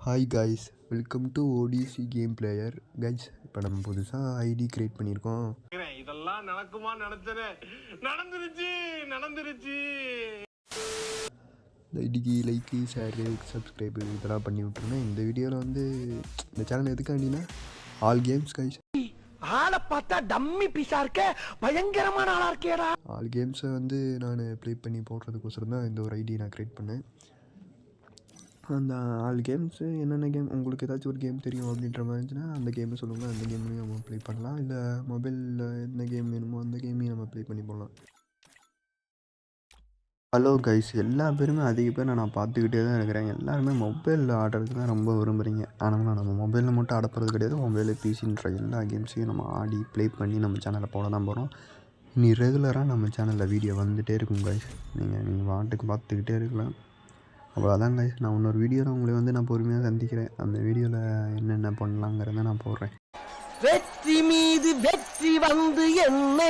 Hi guys, welcome to ODC game player. Guys, இப்போ நம்ம புதுசாக ஐடி கிரியேட் பண்ணியிருக்கோம். இதெல்லாம் நடக்குமா நினைச்சேன், நடந்துருச்சு. இந்த ஐடிக்கு லைக்கு, ஷேரு, சப்ஸ்கிரைபு இதெல்லாம் பண்ணி விட்ருங்க. இந்த வீடியோவில் வந்து இந்த சேனல் எதுக்காண்டினா ஆல் கேம்ஸ் கைஸ். ஆளை பார்த்தா டம்மி பீஸா இருக்க, பயங்கரமான ஆளா இருக்கேடா. ஆல் கேம்ஸை வந்து நான் ப்ளே பண்ணி போடுறதுக்கோசரம் தான் இந்த ஒரு ஐடி நான் கிரியேட் பண்ணேன். அந்த ஆல் கேம்ஸு என்னென்ன கேம் உங்களுக்கு ஏதாச்சும் ஒரு கேம் தெரியும் அப்படின்ற மாதிரி இருந்துச்சுன்னா அந்த கேமை சொல்லுங்கள். அந்த கேம்லையும் நம்ம ப்ளே பண்ணலாம். இல்லை மொபைலில் என்ன கேம் வேணுமோ அந்த கேமையும் நம்ம ப்ளே பண்ணி போடலாம். ஹலோ கைஸ், எல்லா பேருமே அதிக பேர் நான் பார்த்துக்கிட்டே தான் இருக்கிறேன். எல்லாருமே மொபைலில் ஆடுறதுக்கு தான் ரொம்ப விரும்புகிறீங்க. ஆனால் நம்ம மொபைலில் மட்டும் ஆடப்படுறது கிடையாது. மொபைலில் பிசின்ற எல்லா கேம்ஸையும் நம்ம ஆடி ப்ளே பண்ணி நம்ம சேனலில் போட தான் போகிறோம். இனி ரெகுலராக நம்ம சேனலில் வீடியோ வந்துகிட்டே இருக்கும் கைஸ். நீங்கள் பாட்டுக்கு பார்த்துக்கிட்டே இருக்கலாம். அவ்வளோதான் கைஸ். நான் இன்னொரு வீடியோவில் உங்களை வந்து நான் பொறுமையாக சந்திக்கிறேன். அந்த வீடியோவில் என்னென்ன பண்ணலாங்கிறத நான் போடுறேன். வெற்றி மீது வெற்றி வந்து என்னை